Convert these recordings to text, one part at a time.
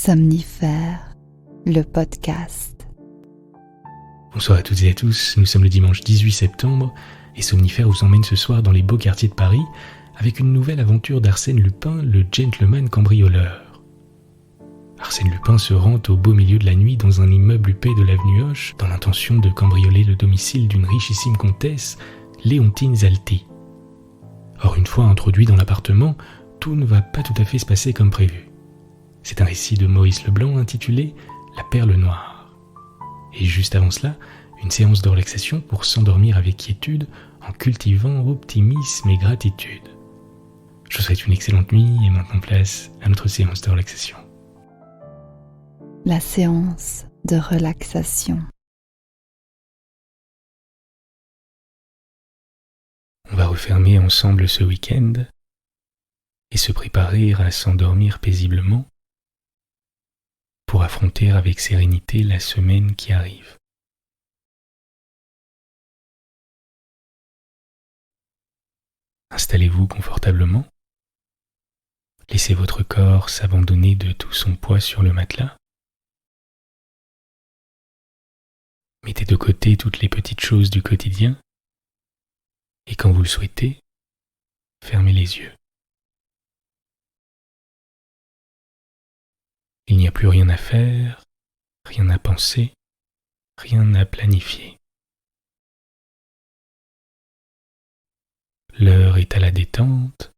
Somnifère, le podcast. Bonsoir à toutes et à tous, nous sommes le dimanche 18 septembre et Somnifère vous emmène ce soir dans les beaux quartiers de Paris avec une nouvelle aventure d'Arsène Lupin, le gentleman cambrioleur. Arsène Lupin se rend au beau milieu de la nuit dans un immeuble huppé de l'avenue Hoche dans l'intention de cambrioler le domicile d'une richissime comtesse, Léontine Zalti. Or, une fois introduit dans l'appartement, tout ne va pas tout à fait se passer comme prévu. C'est un récit de Maurice Leblanc intitulé « La perle noire ». Et juste avant cela, une séance de relaxation pour s'endormir avec quiétude en cultivant optimisme et gratitude. Je vous souhaite une excellente nuit et maintenant place à notre séance de relaxation. La séance de relaxation. On va refermer ensemble ce week-end et se préparer à s'endormir paisiblement pour affronter avec sérénité la semaine qui arrive. Installez-vous confortablement. Laissez votre corps s'abandonner de tout son poids sur le matelas. Mettez de côté toutes les petites choses du quotidien et quand vous le souhaitez, fermez les yeux. Il n'y a plus rien à faire, rien à penser, rien à planifier. L'heure est à la détente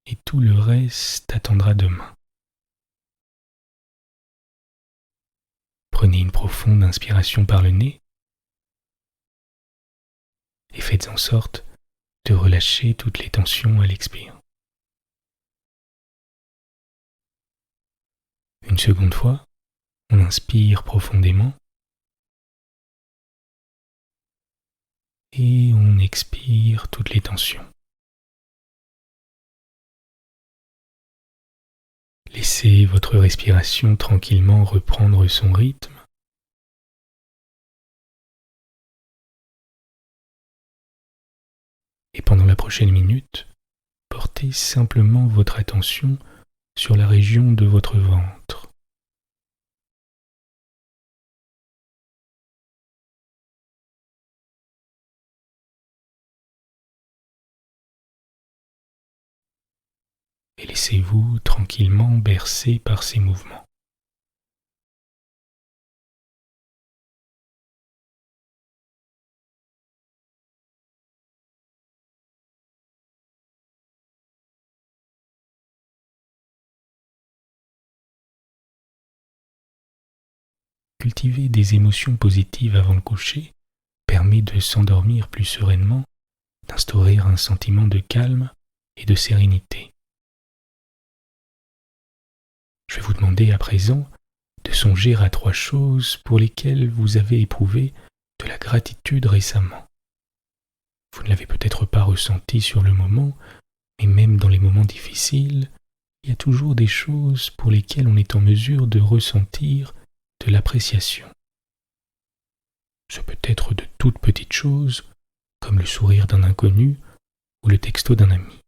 et tout le reste attendra demain. Prenez une profonde inspiration par le nez et faites en sorte de relâcher toutes les tensions à l'expire. Une seconde fois, on inspire profondément et on expire toutes les tensions. Laissez votre respiration tranquillement reprendre son rythme. Et pendant la prochaine minute, portez simplement votre attention sur la région de votre ventre. Et laissez-vous tranquillement bercer par ces mouvements. Cultiver des émotions positives avant le coucher permet de s'endormir plus sereinement, d'instaurer un sentiment de calme et de sérénité. Je vais vous demander à présent de songer à 3 choses pour lesquelles vous avez éprouvé de la gratitude récemment. Vous ne l'avez peut-être pas ressenti sur le moment, mais même dans les moments difficiles, il y a toujours des choses pour lesquelles on est en mesure de ressentir de l'appréciation. Ce peut être de toutes petites choses, comme le sourire d'un inconnu ou le texto d'un ami.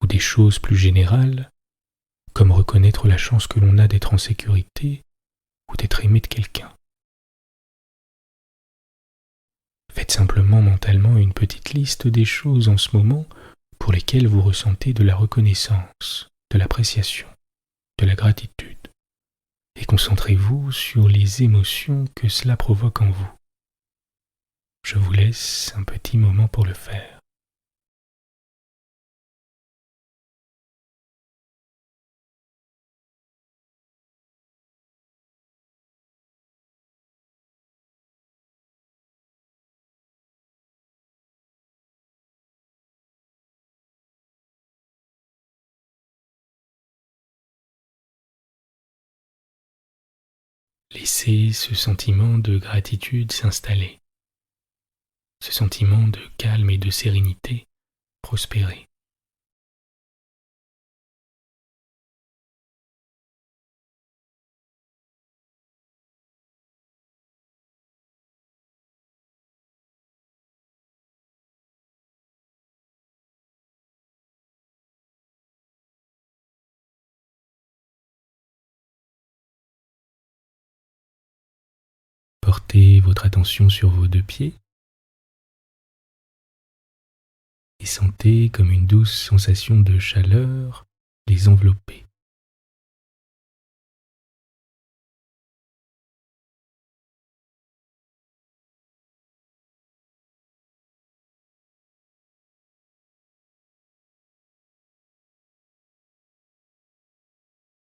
Ou des choses plus générales, comme reconnaître la chance que l'on a d'être en sécurité ou d'être aimé de quelqu'un. Faites simplement mentalement une petite liste des choses en ce moment pour lesquelles vous ressentez de la reconnaissance, de l'appréciation, de la gratitude. Et concentrez-vous sur les émotions que cela provoque en vous. Je vous laisse un petit moment pour le faire. Laissez ce sentiment de gratitude s'installer, ce sentiment de calme et de sérénité prospérer. Portez votre attention sur vos deux pieds et sentez comme une douce sensation de chaleur les envelopper.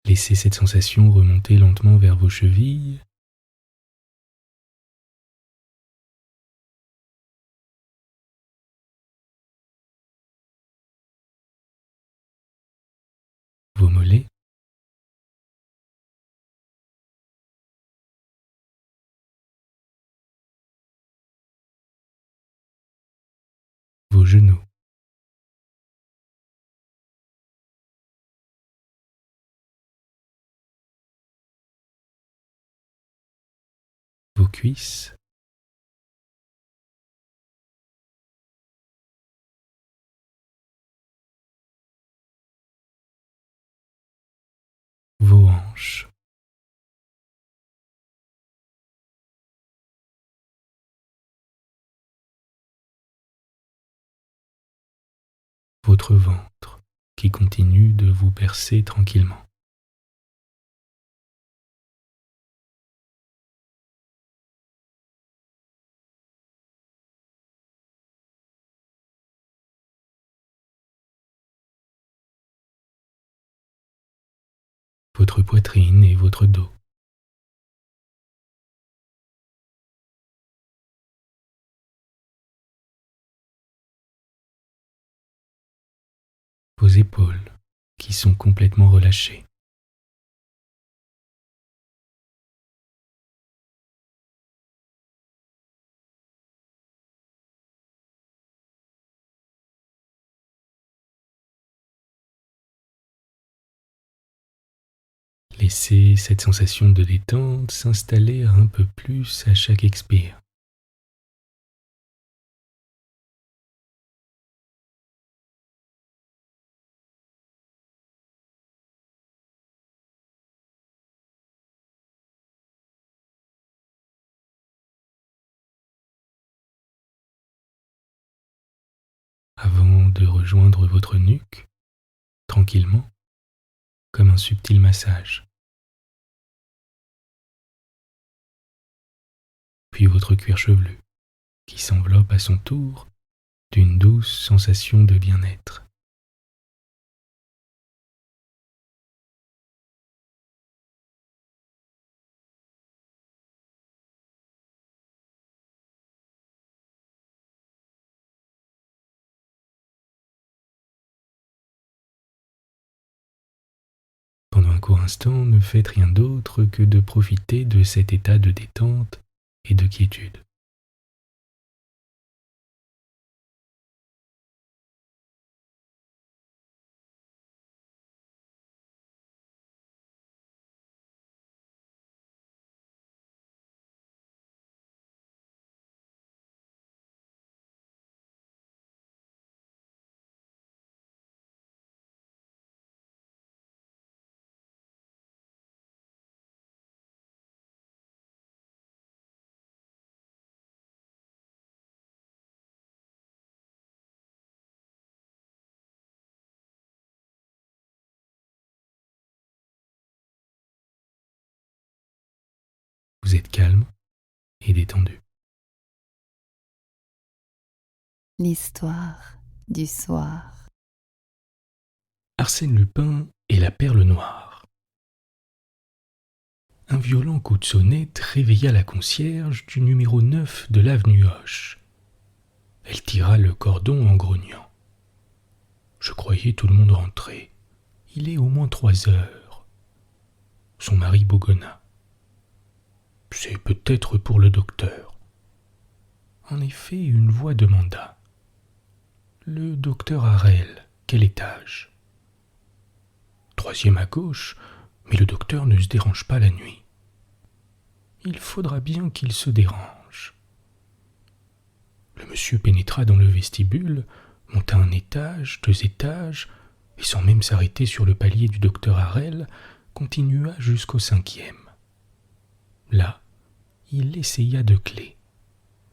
Laissez cette sensation remonter lentement vers vos chevilles, vos mollets, vos genoux, vos cuisses, vos hanches, votre ventre qui continue de vous bercer tranquillement. Votre poitrine et votre dos. Vos épaules qui sont complètement relâchées. Laissez cette sensation de détente s'installer un peu plus à chaque expire. Avant de rejoindre votre nuque, tranquillement, comme un subtil massage. Puis votre cuir chevelu, qui s'enveloppe à son tour d'une douce sensation de bien-être. Pendant un court instant, ne faites rien d'autre que de profiter de cet état de détente et de quiétude. Vous êtes calme et détendu. L'histoire du soir. Arsène Lupin et la perle noire. Un violent coup de sonnette réveilla la concierge du numéro 9 de l'avenue Hoche. Elle tira le cordon en grognant. Je croyais tout le monde rentré. Il est au moins 3 heures. Son mari bougonna. C'est peut-être pour le docteur. En effet, une voix demanda. Le docteur Harel, quel étage? 3e à gauche, mais le docteur ne se dérange pas la nuit. Il faudra bien qu'il se dérange. Le monsieur pénétra dans le vestibule, monta un étage, 2 étages, et sans même s'arrêter sur le palier du docteur Harel, continua jusqu'au 5e. Là, il essaya deux clés.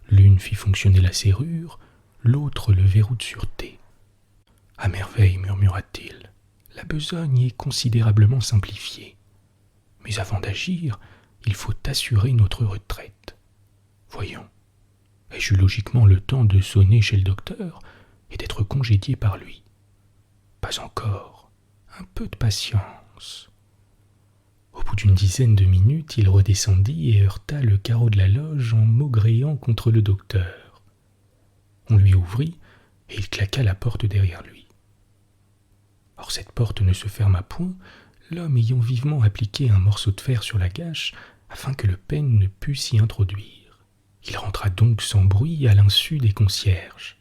L'une fit fonctionner la serrure, l'autre le verrou de sûreté. « À merveille, murmura-t-il, la besogne est considérablement simplifiée. Mais avant d'agir, il faut assurer notre retraite. Voyons, ai-je eu logiquement le temps de sonner chez le docteur et d'être congédié par lui? Pas encore. Un peu de patience. » Au bout d'une dizaine de minutes, il redescendit et heurta le carreau de la loge en maugréant contre le docteur. On lui ouvrit et il claqua la porte derrière lui. Or cette porte ne se ferma point, l'homme ayant vivement appliqué un morceau de fer sur la gâche afin que le peigne ne pût s'y introduire. Il rentra donc sans bruit à l'insu des concierges.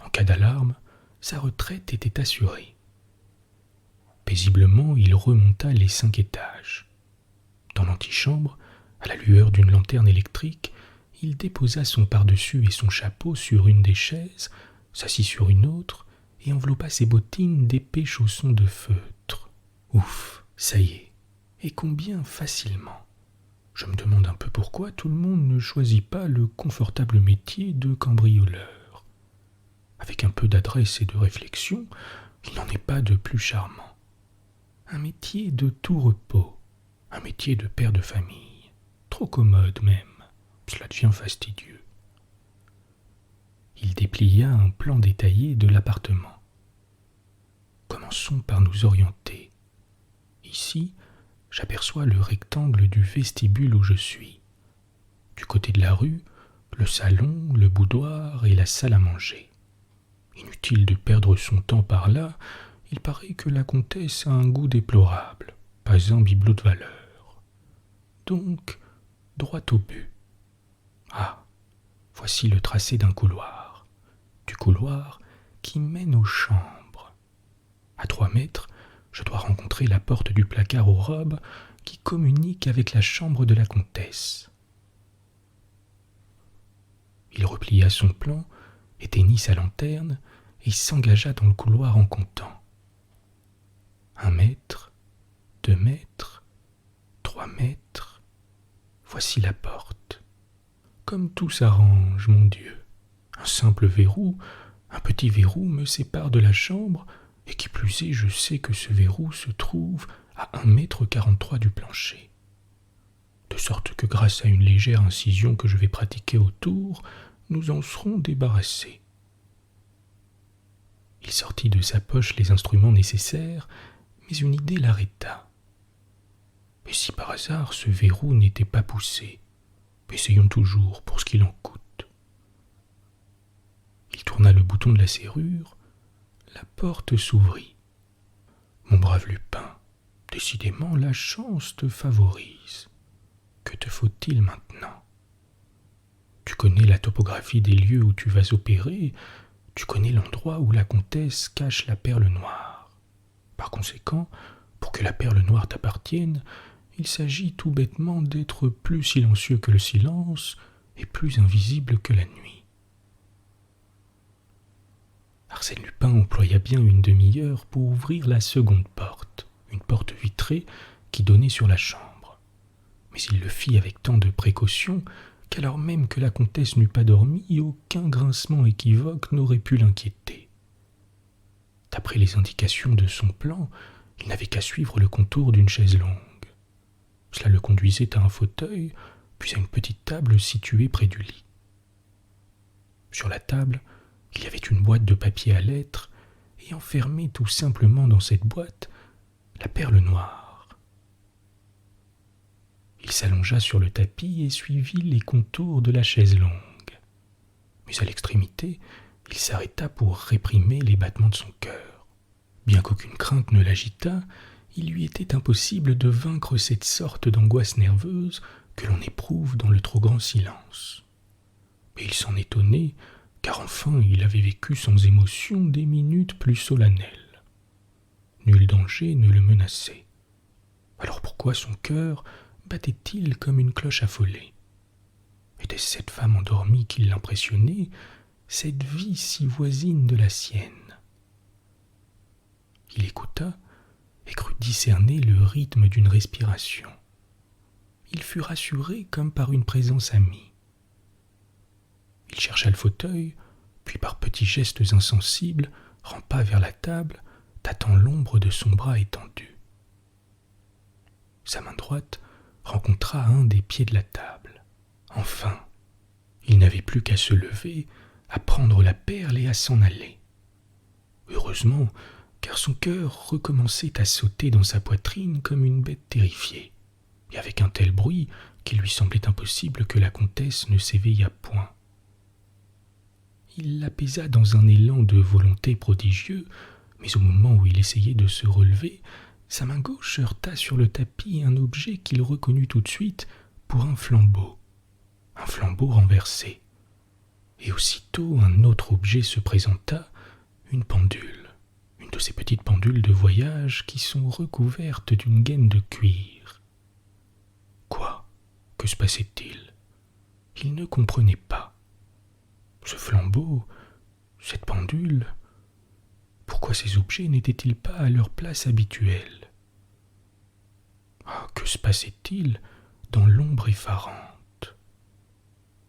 En cas d'alarme, sa retraite était assurée. Paisiblement, il remonta les 5 étages. Dans l'antichambre, à la lueur d'une lanterne électrique, il déposa son pardessus et son chapeau sur une des chaises, s'assit sur une autre et enveloppa ses bottines d'épais chaussons de feutre. Ouf, ça y est, et combien facilement. Je me demande un peu pourquoi tout le monde ne choisit pas le confortable métier de cambrioleur. Avec un peu d'adresse et de réflexion, il n'en est pas de plus charmant. Un métier de tout repos, un métier de père de famille, trop commode même, cela devient fastidieux. Il déplia un plan détaillé de l'appartement. Commençons par nous orienter. Ici, j'aperçois le rectangle du vestibule où je suis. Du côté de la rue, le salon, le boudoir et la salle à manger. Inutile de perdre son temps par là, il paraît que la comtesse a un goût déplorable, pas un bibelot de valeur. Donc, droit au but. Ah, voici le tracé d'un couloir. Du couloir qui mène aux chambres. À 3 mètres, je dois rencontrer la porte du placard aux robes qui communique avec la chambre de la comtesse. Il replia son plan, éteignit sa lanterne et s'engagea dans le couloir en comptant. 1 mètre, 2 mètres, 3 mètres, voici la porte. Comme tout s'arrange, mon Dieu. Un simple verrou, un petit verrou me sépare de la chambre, et qui plus est, je sais que ce verrou se trouve à 1,43 m du plancher. De sorte que grâce à une légère incision que je vais pratiquer autour, nous en serons débarrassés. Il sortit de sa poche les instruments nécessaires, mais une idée l'arrêta. Et si par hasard ce verrou n'était pas poussé? Essayons toujours pour ce qu'il en coûte. Il tourna le bouton de la serrure, la porte s'ouvrit. Mon brave Lupin, décidément la chance te favorise. Que te faut-il maintenant? Tu connais la topographie des lieux où tu vas opérer, tu connais l'endroit où la comtesse cache la perle noire. Par conséquent, pour que la perle noire t'appartienne, il s'agit tout bêtement d'être plus silencieux que le silence et plus invisible que la nuit. Arsène Lupin employa bien une demi-heure pour ouvrir la seconde porte, une porte vitrée qui donnait sur la chambre. Mais il le fit avec tant de précaution qu'alors même que la comtesse n'eût pas dormi, aucun grincement équivoque n'aurait pu l'inquiéter. D'après les indications de son plan, il n'avait qu'à suivre le contour d'une chaise longue. Cela le conduisait à un fauteuil, puis à une petite table située près du lit. Sur la table, il y avait une boîte de papier à lettres, et enfermée tout simplement dans cette boîte, la perle noire. Il s'allongea sur le tapis et suivit les contours de la chaise longue. Mais à l'extrémité, il s'arrêta pour réprimer les battements de son cœur. Bien qu'aucune crainte ne l'agitât, il lui était impossible de vaincre cette sorte d'angoisse nerveuse que l'on éprouve dans le trop grand silence. Mais il s'en étonnait, car enfin il avait vécu sans émotion des minutes plus solennelles. Nul danger ne le menaçait. Alors pourquoi son cœur battait-il comme une cloche affolée? Était-ce cette femme endormie qui l'impressionnait, cette vie si voisine de la sienne? Il écouta et crut discerner le rythme d'une respiration. il fut rassuré comme par une présence amie. Il chercha le fauteuil, puis par petits gestes insensibles, rampa vers la table, tâtant l'ombre de son bras étendu. Sa main droite rencontra un des pieds de la table. Enfin, il n'avait plus qu'à se lever, à prendre la perle et à s'en aller. Heureusement, car son cœur recommençait à sauter dans sa poitrine comme une bête terrifiée, et avec un tel bruit qu'il lui semblait impossible que la comtesse ne s'éveillât point. Il l'apaisa dans un élan de volonté prodigieux, mais au moment où il essayait de se relever, sa main gauche heurta sur le tapis un objet qu'il reconnut tout de suite pour un flambeau renversé. Et aussitôt un autre objet se présenta, une pendule, une de ces petites pendules de voyage qui sont recouvertes d'une gaine de cuir. Quoi ? Que se passait-il ? Il ne comprenait pas. Ce flambeau, cette pendule, pourquoi ces objets n'étaient-ils pas à leur place habituelle ? Ah, que se passait-il dans l'ombre effarante ?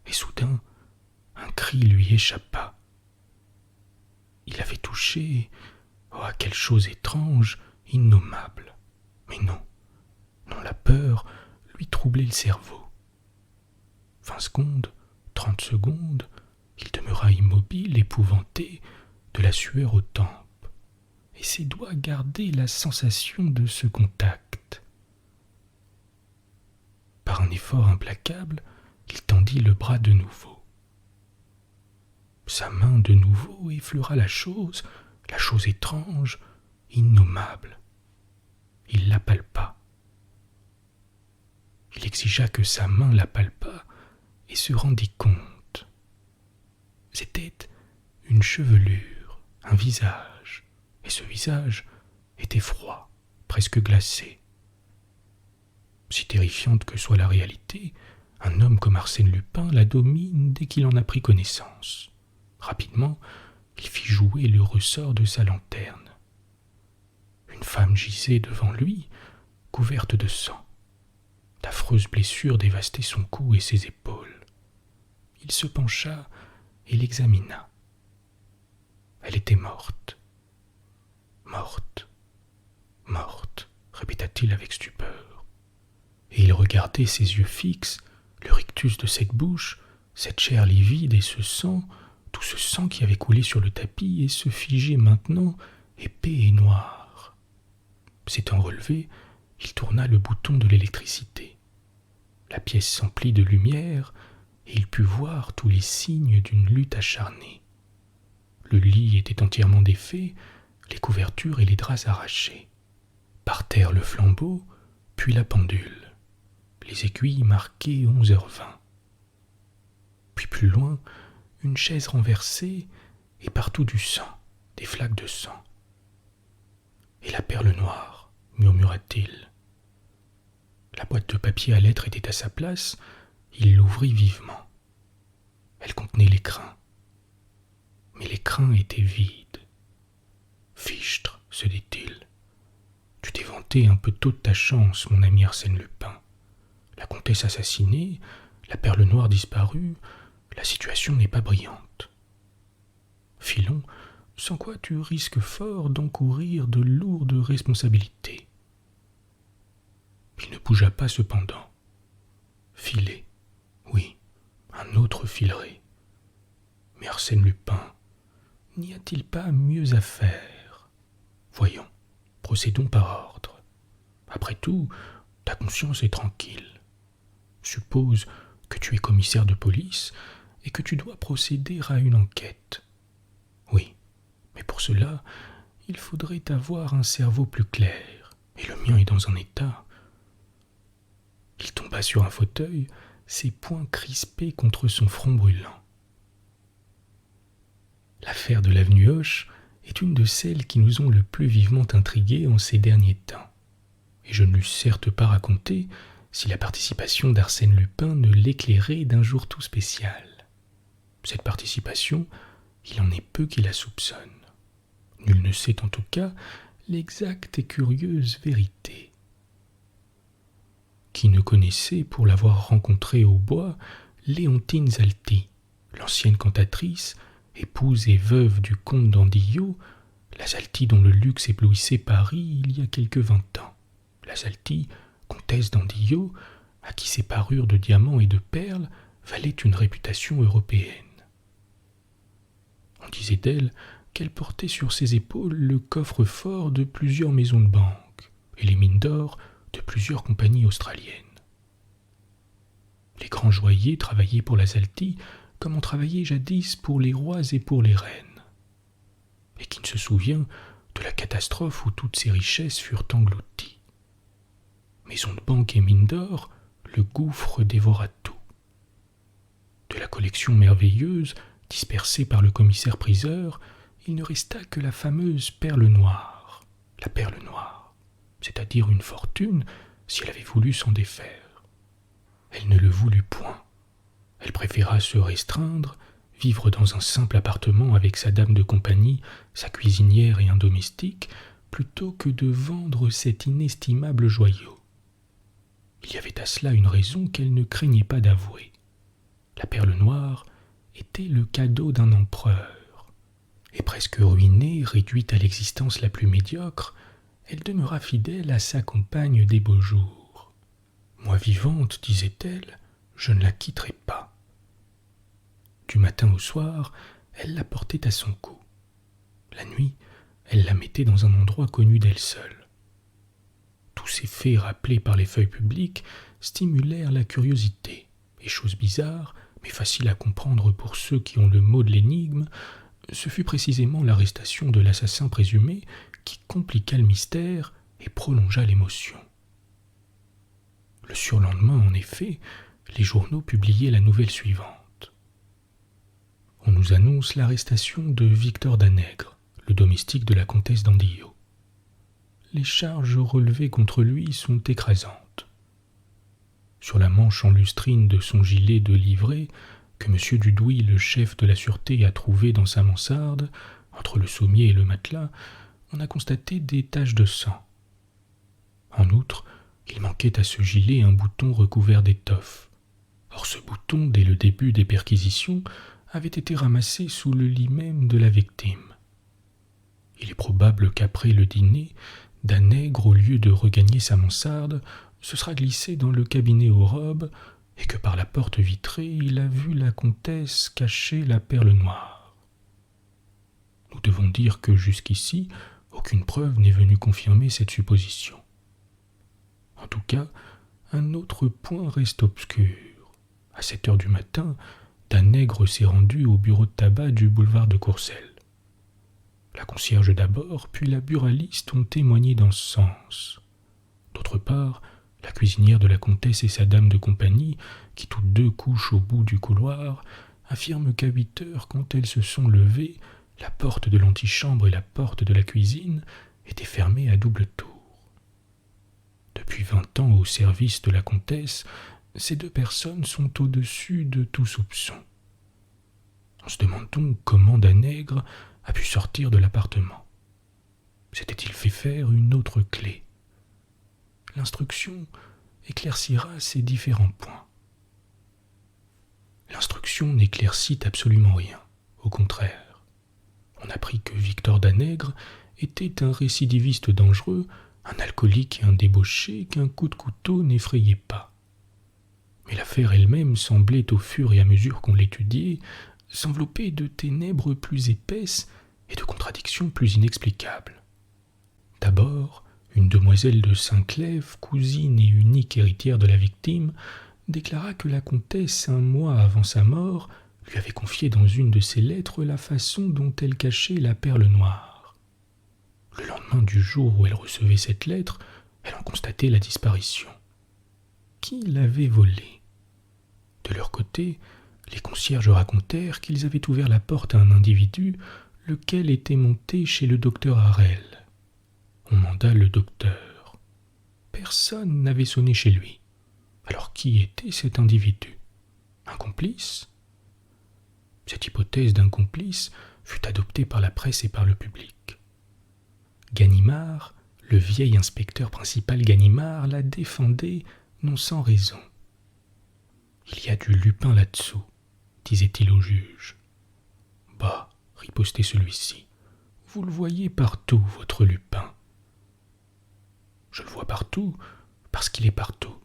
Et soudain, un cri lui échappa. Il avait touché à quelque chose étrange, innommable. Mais non, la peur lui troublait le cerveau. 20 secondes, 30 secondes, il demeura immobile, épouvanté, de la sueur aux tempes, et ses doigts gardaient la sensation de ce contact. Par un effort implacable, il tendit le bras de nouveau. Sa main de nouveau effleura la chose étrange, innommable. Il la palpa. Il exigea que sa main la palpât et se rendit compte. C'était une chevelure, un visage, et ce visage était froid, presque glacé. Si terrifiante que soit la réalité, un homme comme Arsène Lupin la domine dès qu'il en a pris connaissance. Rapidement, il fit jouer le ressort de sa lanterne. Une femme gisait devant lui, couverte de sang. D'affreuses blessures dévastaient son cou et ses épaules. Il se pencha et l'examina. Elle était morte. Morte, morte, répéta-t-il avec stupeur. Et il regardait ses yeux fixes, le rictus de cette bouche, cette chair livide et ce sang, tout ce sang qui avait coulé sur le tapis et se figeait maintenant, épais et noir. S'étant relevé, il tourna le bouton de l'électricité. La pièce s'emplit de lumière, et il put voir tous les signes d'une lutte acharnée. Le lit était entièrement défait, les couvertures et les draps arrachés. Par terre le flambeau, puis la pendule. Les aiguilles marquaient 11h20. Puis plus loin, une chaise renversée, et partout du sang, des flaques de sang. Et la perle noire, murmura-t-il. La boîte de papier à lettres était à sa place, il l'ouvrit vivement. Elle contenait l'écrin. Mais l'écrin était vide. Fichtre, se dit-il. Tu t'es vanté un peu tôt de ta chance, mon ami Arsène Lupin. La comtesse assassinée, la perle noire disparue, la situation n'est pas brillante. Filons, sans quoi tu risques fort d'encourir de lourdes responsabilités. Il ne bougea pas cependant. Filer, oui, un autre filerait. Mais Arsène Lupin, n'y a-t-il pas mieux à faire ? Voyons, procédons par ordre. Après tout, ta conscience est tranquille. Suppose que tu es commissaire de police et que tu dois procéder à une enquête. Oui, mais pour cela, il faudrait avoir un cerveau plus clair, et le mien est dans un état. Il tomba sur un fauteuil, ses poings crispés contre son front brûlant. L'affaire de l'avenue Hoche est une de celles qui nous ont le plus vivement intrigués en ces derniers temps, et je ne l'eusse certes pas raconté si la participation d'Arsène Lupin ne l'éclairait d'un jour tout spécial. Cette participation, il en est peu qui la soupçonnent. Nul ne sait en tout cas l'exacte et curieuse vérité. qui ne connaissait, pour l'avoir rencontrée au bois, Léontine Zalti, l'ancienne cantatrice, épouse et veuve du comte d'Andillot, la Zalti dont le luxe éblouissait Paris il y a quelque 20 ans, la Zalti, comtesse d'Andillot, à qui ces parures de diamants et de perles valaient une réputation européenne. On disait d'elle qu'elle portait sur ses épaules le coffre-fort de plusieurs maisons de banque et les mines d'or de plusieurs compagnies australiennes. Les grands joailliers travaillaient pour la Zalti comme on travaillait jadis pour les rois et pour les reines. Et qui ne se souvient de la catastrophe où toutes ces richesses furent englouties. Maisons de banque et mines d'or, le gouffre dévora tout. De la collection merveilleuse, dispersée par le commissaire-priseur, il ne resta que la fameuse perle noire, la perle noire, c'est-à-dire une fortune si elle avait voulu s'en défaire. Elle ne le voulut point. Elle préféra se restreindre, vivre dans un simple appartement avec sa dame de compagnie, sa cuisinière et un domestique, plutôt que de vendre cet inestimable joyau. Il y avait à cela une raison qu'elle ne craignait pas d'avouer. La perle noire était le cadeau d'un empereur, et presque ruinée, réduite à l'existence la plus médiocre, elle demeura fidèle à sa compagne des beaux jours. « Moi vivante, disait-elle, je ne la quitterai pas. » Du matin au soir, elle la portait à son cou. La nuit, elle la mettait dans un endroit connu d'elle seule. Tous ces faits rappelés par les feuilles publiques stimulèrent la curiosité, et chose bizarre, mais facile à comprendre pour ceux qui ont le mot de l'énigme, ce fut précisément l'arrestation de l'assassin présumé qui compliqua le mystère et prolongea l'émotion. Le surlendemain, en effet, les journaux publiaient la nouvelle suivante. On nous annonce l'arrestation de Victor Danègre, le domestique de la comtesse d'Andillot. Les charges relevées contre lui sont écrasantes. Sur la manche en lustrine de son gilet de livrée, que M. Dudouis, le chef de la sûreté, a trouvé dans sa mansarde, entre le sommier et le matelas, on a constaté des taches de sang. En outre, il manquait à ce gilet un bouton recouvert d'étoffe. Or ce bouton, dès le début des perquisitions, avait été ramassé sous le lit même de la victime. Il est probable qu'après le dîner, Danègre, au lieu de regagner sa mansarde, se sera glissé dans le cabinet aux robes et que par la porte vitrée, il a vu la comtesse cacher la perle noire. Nous devons dire que jusqu'ici, aucune preuve n'est venue confirmer cette supposition. En tout cas, un autre point reste obscur. À 7 heures du matin, Danègre s'est rendu au bureau de tabac du boulevard de Courcelles. La concierge d'abord, puis la buraliste ont témoigné dans ce sens. D'autre part, la cuisinière de la comtesse et sa dame de compagnie, qui toutes deux couchent au bout du couloir, affirment qu'à 8 heures, quand elles se sont levées, la porte de l'antichambre et la porte de la cuisine étaient fermées à double tour. Depuis 20 ans au service de la comtesse, ces deux personnes sont au-dessus de tout soupçon. On se demande donc comment Danègre a pu sortir de l'appartement. S'était-il fait faire une autre clé? L'instruction éclaircira ces différents points. L'instruction n'éclaircit absolument rien, au contraire. On apprit que Victor Danègre était un récidiviste dangereux, un alcoolique et un débauché qu'un coup de couteau n'effrayait pas. Mais l'affaire elle-même semblait, au fur et à mesure qu'on l'étudiait, s'envelopper de ténèbres plus épaisses et de contradictions plus inexplicables. D'abord, une demoiselle de Saint-Clèves, cousine et unique héritière de la victime, déclara que la comtesse, 1 mois avant sa mort, lui avait confié dans une de ses lettres la façon dont elle cachait la perle noire. Le lendemain du jour où elle recevait cette lettre, elle en constatait la disparition. Qui l'avait volée? De leur côté, les concierges racontèrent qu'ils avaient ouvert la porte à un individu, lequel était monté chez le docteur Harel. On manda le docteur. Personne n'avait sonné chez lui. Alors qui était cet individu? Un complice? Cette hypothèse d'un complice fut adoptée par la presse et par le public. Ganimard, le vieil inspecteur principal Ganimard, la défendait non sans raison. Il y a du Lupin là-dessous, disait-il au juge. Bah, ripostait celui-ci, vous le voyez partout, votre Lupin. Je le vois partout, parce qu'il est partout.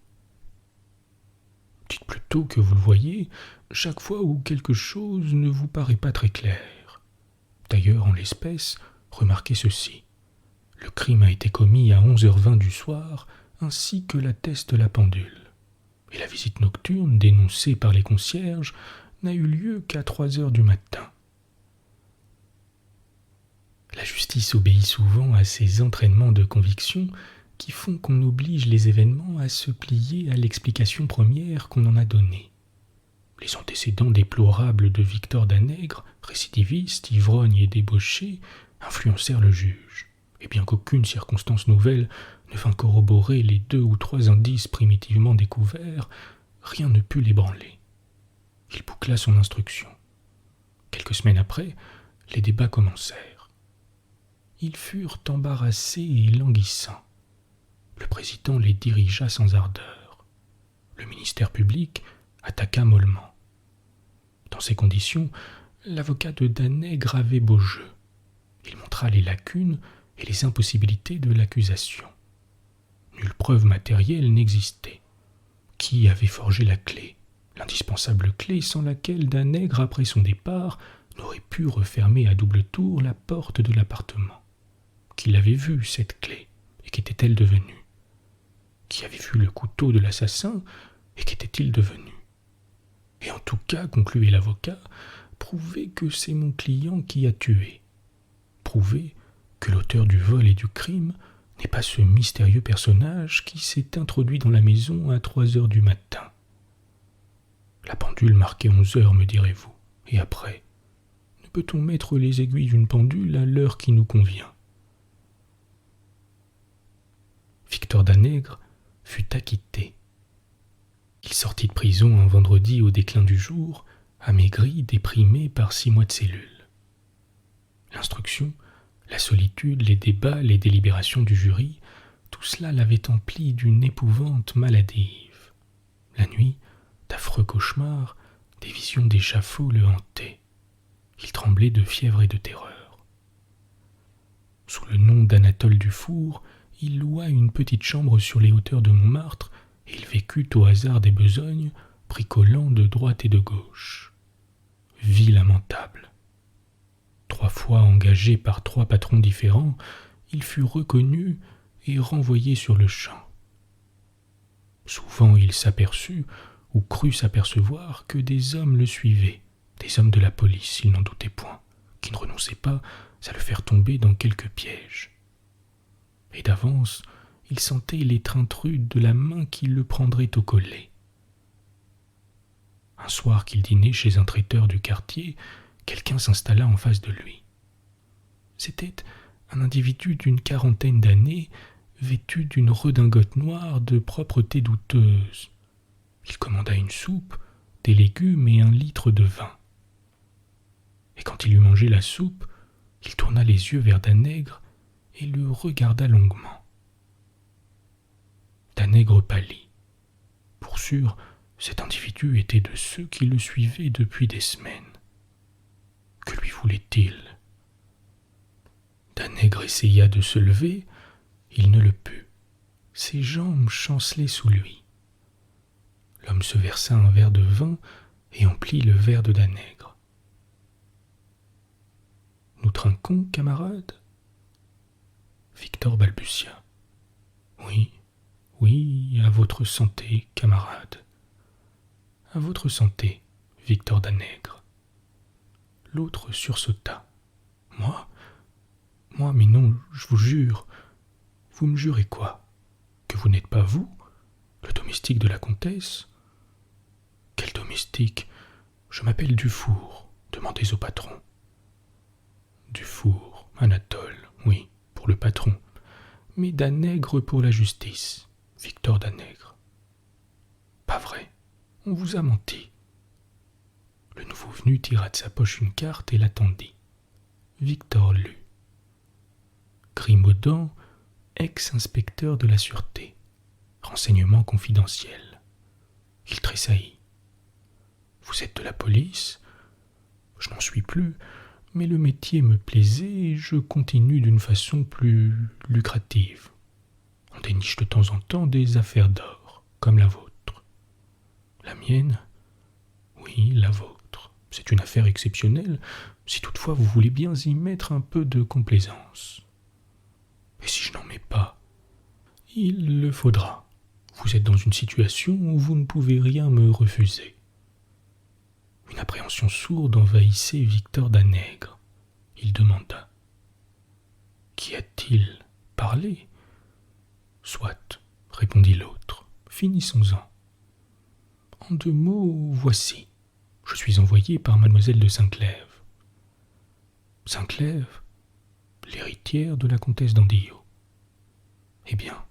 Dites plutôt que vous le voyez chaque fois où quelque chose ne vous paraît pas très clair. D'ailleurs, en l'espèce, remarquez ceci. Le crime a été commis à 11h20 du soir, ainsi que l'atteste la pendule. Et la visite nocturne, dénoncée par les concierges, n'a eu lieu qu'à 3h du matin. La justice obéit souvent à ces entraînements de conviction qui font qu'on oblige les événements à se plier à l'explication première qu'on en a donnée. Les antécédents déplorables de Victor Danègre, récidiviste, ivrogne et débauché, influencèrent le juge, et bien qu'aucune circonstance nouvelle ne vint corroborer les 2 ou 3 indices primitivement découverts, rien ne put l'ébranler. Il boucla son instruction. Quelques semaines après, les débats commencèrent. Ils furent embarrassés et languissants. Le président les dirigea sans ardeur. Le ministère public attaqua mollement. Dans ces conditions, l'avocat de Danègre avait beau jeu. Il montra les lacunes et les impossibilités de l'accusation. Nulle preuve matérielle n'existait. Qui avait forgé la clé, l'indispensable clé sans laquelle Danègre, après son départ, n'aurait pu refermer à double tour la porte de l'appartement? Qui l'avait vue, cette clé, et qu'était-elle devenue? Qui avait vu le couteau de l'assassin, et qu'était-il devenu? Et en tout cas, concluait l'avocat, prouvez que c'est mon client qui a tué. Prouvez que l'auteur du vol et du crime n'est pas ce mystérieux personnage qui s'est introduit dans la maison à 3h du matin. La pendule marquait 11h, me direz-vous. Et après, ne peut-on mettre les aiguilles d'une pendule à l'heure qui nous convient? Victor Danègre fut acquitté. Il sortit de prison un vendredi au déclin du jour, amaigri, déprimé par 6 mois de cellule. L'instruction, la solitude, les débats, les délibérations du jury, tout cela l'avait empli d'une épouvante maladive. La nuit, d'affreux cauchemars, des visions d'échafaud le hantaient. Il tremblait de fièvre et de terreur. Sous le nom d'Anatole Dufour, il loua une petite chambre sur les hauteurs de Montmartre et il vécut au hasard des besognes, bricolant de droite et de gauche. Vie lamentable. 3 fois engagé par 3 patrons différents, il fut reconnu et renvoyé sur le champ. Souvent il s'aperçut, ou crut s'apercevoir, que des hommes le suivaient, des hommes de la police, il n'en doutait point, qui ne renonçaient pas à le faire tomber dans quelque piège. Et d'avance, il sentait l'étreinte rude de la main qui le prendrait au collet. Un soir qu'il dînait chez un traiteur du quartier, quelqu'un s'installa en face de lui. C'était un individu d'une 40aine d'années, vêtu d'une redingote noire de propreté douteuse. Il commanda une soupe, des légumes et 1 litre de vin. Et quand il eut mangé la soupe, il tourna les yeux vers Danègre et le regarda longuement. Danègre pâlit. Pour sûr, cet individu était de ceux qui le suivaient depuis des semaines. Que lui voulait-il? Danègre essaya de se lever, il ne le put. Ses jambes chancelaient sous lui. L'homme se versa un verre de vin et emplit le verre de Danègre. « Nous trinquons, camarade ?» Victor balbutia. « Oui, oui, à votre santé, camarade. »« À votre santé, Victor Danègre. » L'autre sursauta. « Moi, mais non, je vous jure. » »« Vous me jurez quoi? Que vous n'êtes pas vous, le domestique de la comtesse? » ?»« Quel domestique? Je m'appelle Dufour. Demandez au patron. » »« Dufour, Anatole, oui, pour le patron. Mais Danègre pour la justice. Victor Danègre. »« Pas vrai, on vous a menti. » Le nouveau venu tira de sa poche une carte et l'attendit. Victor lut. Grimaudan, ex-inspecteur de la sûreté. renseignement confidentiel. Il tressaillit. Vous êtes de la police ? Je n'en suis plus, mais le métier me plaisait et je continue d'une façon plus lucrative. On déniche de temps en temps des affaires d'or, comme la vôtre. La mienne ? Oui, la vôtre. C'est une affaire exceptionnelle, si toutefois vous voulez bien y mettre un peu de complaisance. Et si je n'en mets pas ? Il le faudra. Vous êtes dans une situation où vous ne pouvez rien me refuser. Une appréhension sourde envahissait Victor Danègre. Il demanda. Qu'y a-t-il ? Parlez. Soit, répondit l'autre. Finissons-en. En 2 mots, voici. Je suis envoyé par mademoiselle de Saint-Clèves. Saint-Clèves, l'héritière de la comtesse d'Andillot. Eh bien,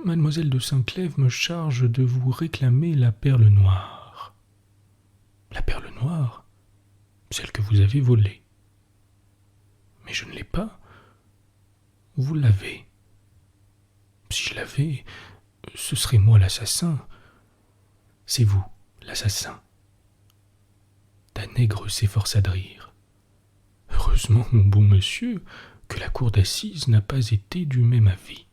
mademoiselle de Saint-Clèves me charge de vous réclamer la perle noire. La perle noire ? Celle que vous avez volée. Mais je ne l'ai pas. Vous l'avez. Si je l'avais, ce serait moi l'assassin. C'est vous, l'assassin. Danègre s'efforça de rire. Heureusement, mon bon monsieur, que la cour d'assises n'a pas été du même avis.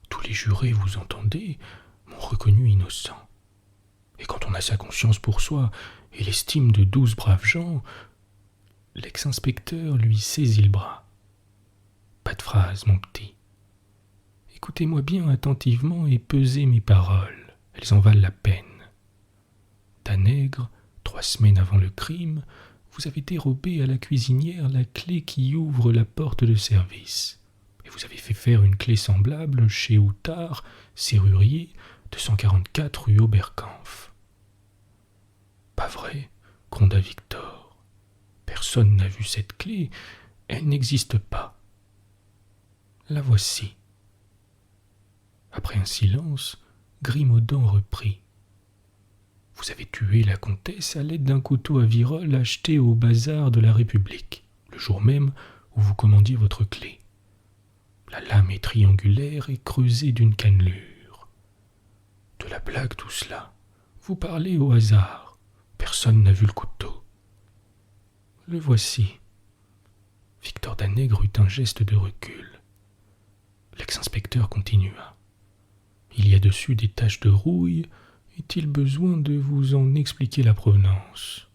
Tous les jurés, vous entendez, m'ont reconnu innocent. Et quand on a sa conscience pour soi et l'estime de 12 braves gens, l'ex-inspecteur lui saisit le bras. Pas de phrase, mon petit. Écoutez-moi bien attentivement et pesez mes paroles, elles en valent la peine. Danègre, 3 semaines avant le crime, vous avez dérobé à la cuisinière la clé qui ouvre la porte de service. Et vous avez fait faire une clé semblable chez Outard, serrurier, 244 rue Oberkampf. Pas vrai, gronda Victor. Personne n'a vu cette clé, elle n'existe pas. La voici. Après un silence, Grimaudan reprit. Vous avez tué la comtesse à l'aide d'un couteau à virole acheté au bazar de la République, le jour même où vous commandiez votre clé. La lame est triangulaire et creusée d'une cannelure. De la blague tout cela. Vous parlez au hasard. Personne n'a vu le couteau. Le voici. Victor Danègre eut un geste de recul. L'ex-inspecteur continua. Il y a dessus des taches de rouille. Est-il besoin de vous en expliquer la provenance ?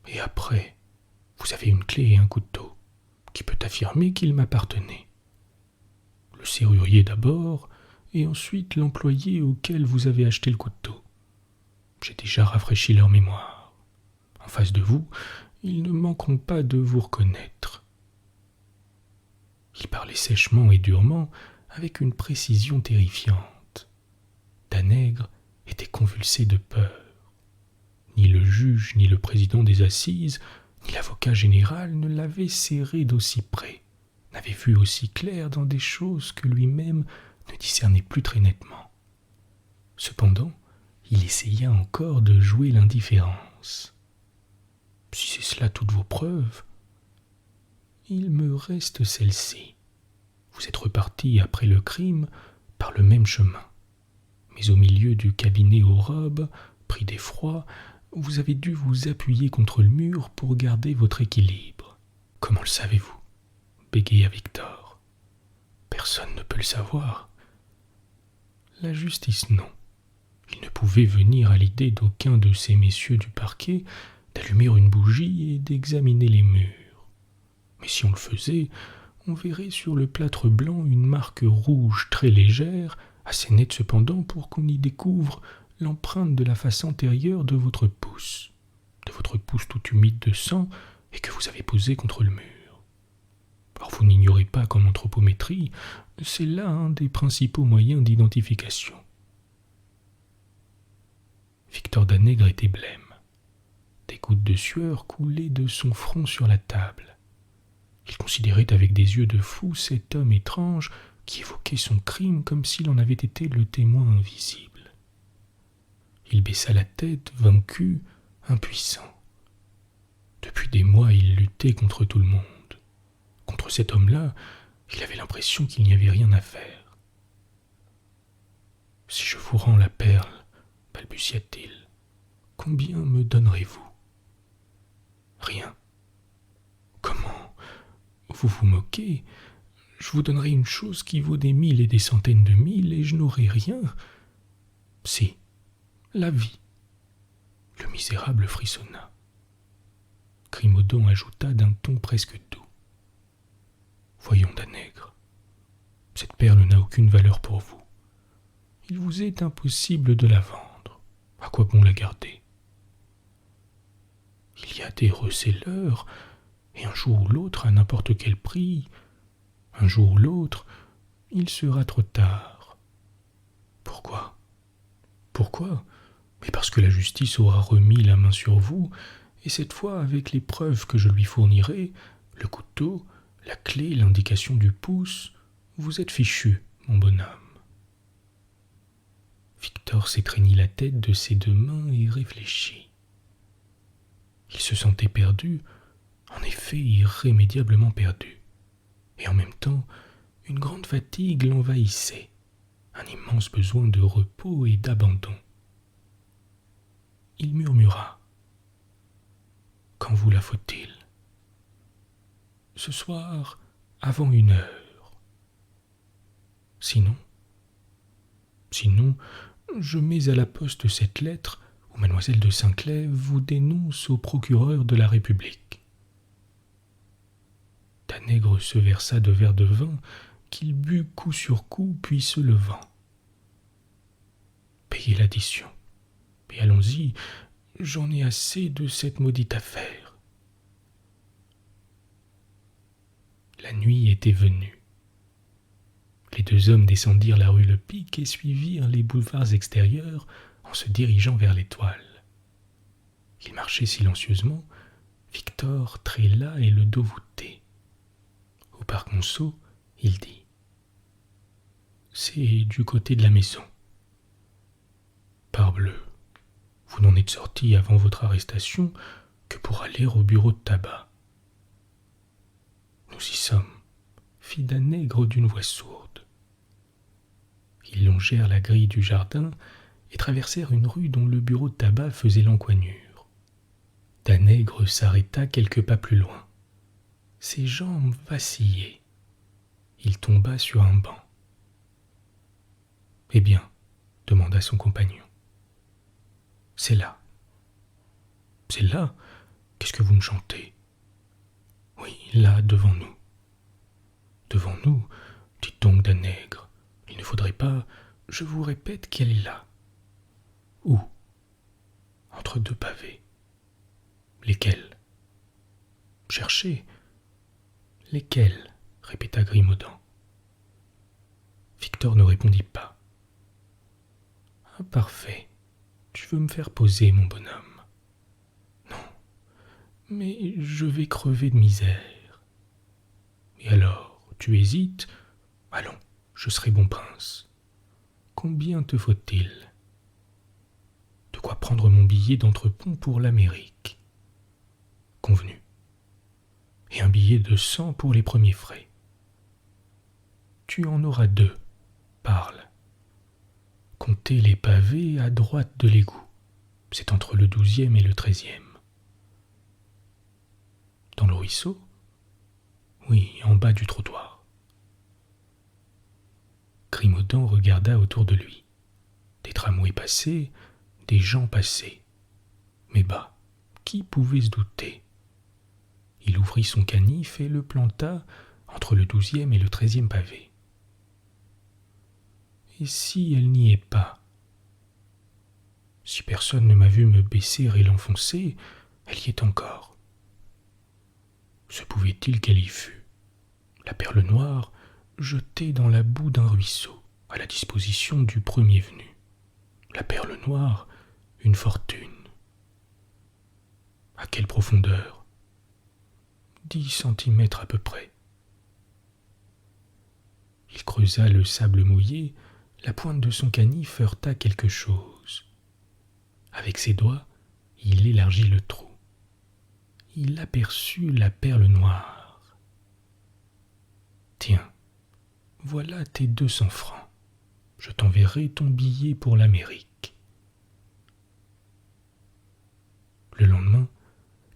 Et après, vous avez une clé et un couteau. Qui peut affirmer qu'il m'appartenait ? Le serrurier d'abord, et ensuite l'employé auquel vous avez acheté le couteau. J'ai déjà rafraîchi leur mémoire. En face de vous, ils ne manqueront pas de vous reconnaître. Il parlait sèchement et durement, avec une précision terrifiante. Danègre était convulsé de peur. Ni le juge, ni le président des assises, ni l'avocat général ne l'avaient serré d'aussi près, n'avaient vu aussi clair dans des choses que lui-même ne discernait plus très nettement. Cependant, il essaya encore de jouer l'indifférence. Si c'est cela toutes vos preuves, il me reste celle-ci. Vous êtes reparti après le crime par le même chemin. Mais au milieu du cabinet aux robes, pris d'effroi, vous avez dû vous appuyer contre le mur pour garder votre équilibre. Comment le savez-vous ? Bégaya Victor. Personne ne peut le savoir. La justice, non. Il ne pouvait venir à l'idée d'aucun de ces messieurs du parquet d'allumer une bougie et d'examiner les murs. Mais si on le faisait, on verrait sur le plâtre blanc une marque rouge très légère, assez nette cependant pour qu'on y découvre l'empreinte de la face antérieure de votre pouce tout humide de sang et que vous avez posé contre le mur. Or vous n'ignorez pas qu'en anthropométrie, c'est là un des principaux moyens d'identification. Victor Danègre était blême. Des gouttes de sueur coulaient de son front sur la table. Il considérait avec des yeux de fou cet homme étrange qui évoquait son crime comme s'il en avait été le témoin invisible. Il baissa la tête, vaincu, impuissant. Depuis des mois, il luttait contre tout le monde. Contre cet homme-là, il avait l'impression qu'il n'y avait rien à faire. entourant la perle, balbutia-t-il. Combien me donnerez-vous ? Rien. Comment ? Vous vous moquez ? Je vous donnerai une chose qui vaut des mille et des centaines de mille, et je n'aurai rien. Si, la vie. Le misérable frissonna. Grimaudan ajouta d'un ton presque doux. Voyons, Danègre, cette perle n'a aucune valeur pour vous. Il vous est impossible de la vendre. À quoi bon la garder ? Il y a des reselleurs, et un jour ou l'autre, à n'importe quel prix, un jour ou l'autre, il sera trop tard. Pourquoi ? Pourquoi ? Mais parce que la justice aura remis la main sur vous, et cette fois, avec les preuves que je lui fournirai, le couteau, la clé, l'indication du pouce, vous êtes fichu, mon bonhomme. Victor s'étreignit la tête de ses deux mains et réfléchit. Il se sentait perdu, en effet irrémédiablement perdu. Et en même temps, une grande fatigue l'envahissait, un immense besoin de repos et d'abandon. Il murmura. « Quand vous la faut-il ? » ?»« Ce soir, avant 1 heure. »« Sinon, je mets à la poste cette lettre où mademoiselle de Saint-Clèves vous dénonce au procureur de la République. » Danègre se versa 2 verres de vin qu'il but coup sur coup, puis se levant. « Payez l'addition. Et allons-y, j'en ai assez de cette maudite affaire. » La nuit était venue. Les 2 hommes descendirent la rue Le Pic et suivirent les boulevards extérieurs en se dirigeant vers l'Étoile. Ils marchaient silencieusement, Victor très las et le dos voûté. Au parc Monceau, il dit « C'est du côté de la maison. » « Parbleu, vous n'en êtes sorti avant votre arrestation que pour aller au bureau de tabac. »« Nous y sommes, » fit Danègre d'une voix sourde. Ils longèrent la grille du jardin et traversèrent une rue dont le bureau de tabac faisait l'encoignure. Danègre s'arrêta quelques pas plus loin. Ses jambes vacillaient. Il tomba sur un banc. « Eh bien ?» demanda son compagnon. « C'est là. »« C'est là ? Qu'est-ce que vous me chantez ? » ?»« Oui, là, devant nous. »« Devant nous ? Dites donc, Danègre, il ne faudrait pas... Je vous répète qu'elle est là. »« Où ? » ?»« Entre 2 pavés. »« Lesquels ? » ?»« Cherchez. »« Lesquels ? » répéta Grimaudan. Victor ne répondit pas. « Ah, parfait. Tu veux me faire poser, mon bonhomme ? » ?»« Non, mais je vais crever de misère. »« Et alors, tu hésites ? Allons, je serai bon prince. Combien te faut-il ? » ?»« De quoi prendre mon billet d'entrepont pour l'Amérique. » »« Convenu. Et un billet de 100 pour les premiers frais. »« Tu en auras 2. Parle. » Comptez les pavés à droite de l'égout. C'est entre le 12e et le 13e. Dans le ruisseau ? Oui, en bas du trottoir. Grimaudan regarda autour de lui. Des tramways passaient, des gens passaient. Mais bah, qui pouvait se douter ? Il ouvrit son canif et le planta entre le 12e et le 13e pavé. Et si elle n'y est pas ? Si personne ne m'a vu me baisser et l'enfoncer, elle y est encore. Se pouvait-il qu'elle y fût ? La perle noire, jetée dans la boue d'un ruisseau, à la disposition du premier venu. La perle noire, une fortune. À quelle profondeur ? 10 centimètres à peu près. Il creusa le sable mouillé. La pointe de son canif heurta quelque chose. Avec ses doigts, il élargit le trou. Il aperçut la perle noire. « Tiens, voilà tes 200 francs. Je t'enverrai ton billet pour l'Amérique. » Le lendemain,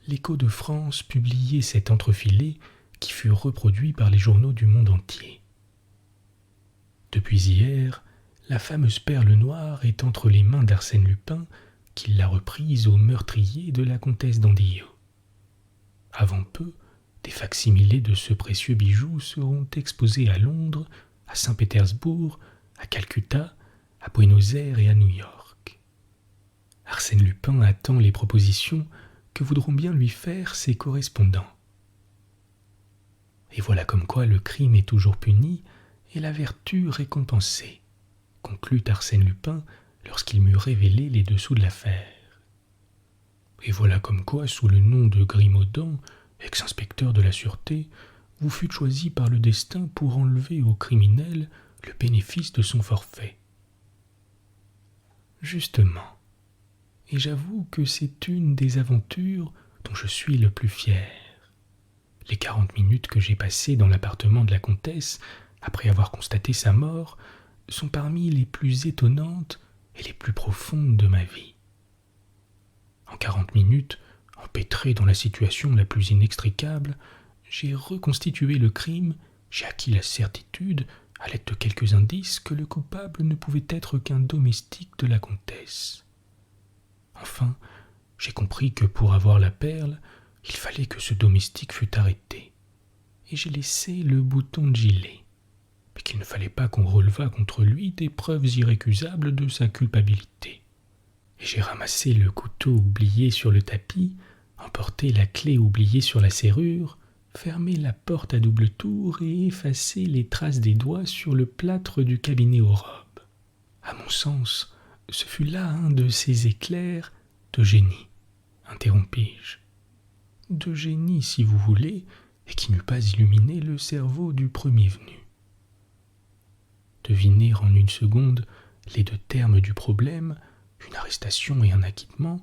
l'Écho de France publiait cet entrefilé qui fut reproduit par les journaux du monde entier. Depuis hier, la fameuse perle noire est entre les mains d'Arsène Lupin, qui l'a reprise au meurtrier de la comtesse d'Andillot. Avant peu, des facsimilés de ce précieux bijou seront exposés à Londres, à Saint-Pétersbourg, à Calcutta, à Buenos Aires et à New York. Arsène Lupin attend les propositions que voudront bien lui faire ses correspondants. Et voilà comme quoi le crime est toujours puni et la vertu récompensée, conclut Arsène Lupin lorsqu'il m'eut révélé les dessous de l'affaire. Et voilà comme quoi, sous le nom de Grimaudan, ex-inspecteur de la sûreté, vous fûtes choisi par le destin pour enlever au criminel le bénéfice de son forfait. Justement, et j'avoue que c'est une des aventures dont je suis le plus fier. Les 40 minutes que j'ai passées dans l'appartement de la comtesse, après avoir constaté sa mort, sont parmi les plus étonnantes et les plus profondes de ma vie. En 40 minutes, empêtré dans la situation la plus inextricable, j'ai reconstitué le crime, j'ai acquis la certitude, à l'aide de quelques indices, que le coupable ne pouvait être qu'un domestique de la comtesse. Enfin, j'ai compris que pour avoir la perle, il fallait que ce domestique fût arrêté, et j'ai laissé le bouton de gilet, mais qu'il ne fallait pas qu'on relevât contre lui des preuves irrécusables de sa culpabilité. Et j'ai ramassé le couteau oublié sur le tapis, emporté la clé oubliée sur la serrure, fermé la porte à double tour et effacé les traces des doigts sur le plâtre du cabinet aux robes. À mon sens, ce fut là un de ces éclairs de génie, interrompis-je. De génie, si vous voulez, et qui n'eût pas illuminé le cerveau du premier venu. Deviner en une seconde les deux termes du problème, une arrestation et un acquittement,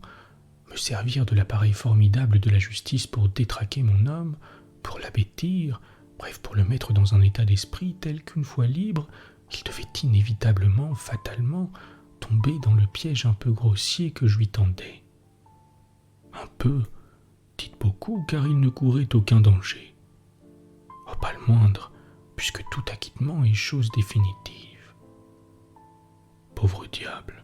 me servir de l'appareil formidable de la justice pour détraquer mon homme, pour l'abêtir, bref, pour le mettre dans un état d'esprit tel qu'une fois libre, il devait inévitablement, fatalement, tomber dans le piège un peu grossier que je lui tendais. Un peu, dites beaucoup, car il ne courait aucun danger. Oh, pas le moindre, puisque tout acquittement est chose définitive. Pauvre diable,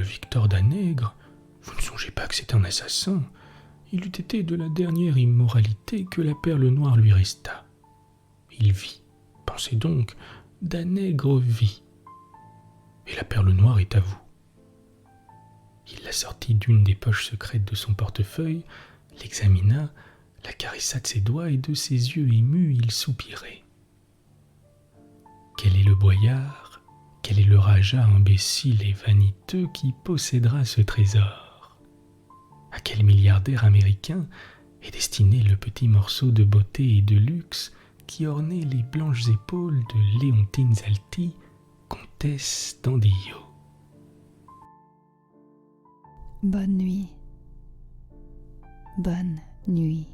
Victor Danègre, vous ne songez pas que c'est un assassin. Il eût été de la dernière immoralité que la perle noire lui restât. Il vit, pensez donc, Danègre vit. Et la perle noire est à vous. Il la sortit d'une des poches secrètes de son portefeuille, l'examina, la caressa de ses doigts et de ses yeux émus il soupirait. Quel est le boyard, quel est le raja imbécile et vaniteux qui possédera ce trésor? À quel milliardaire américain est destiné le petit morceau de beauté et de luxe qui ornait les blanches épaules de Léontine Zalti, comtesse d'Andillot? Bonne nuit. Bonne nuit.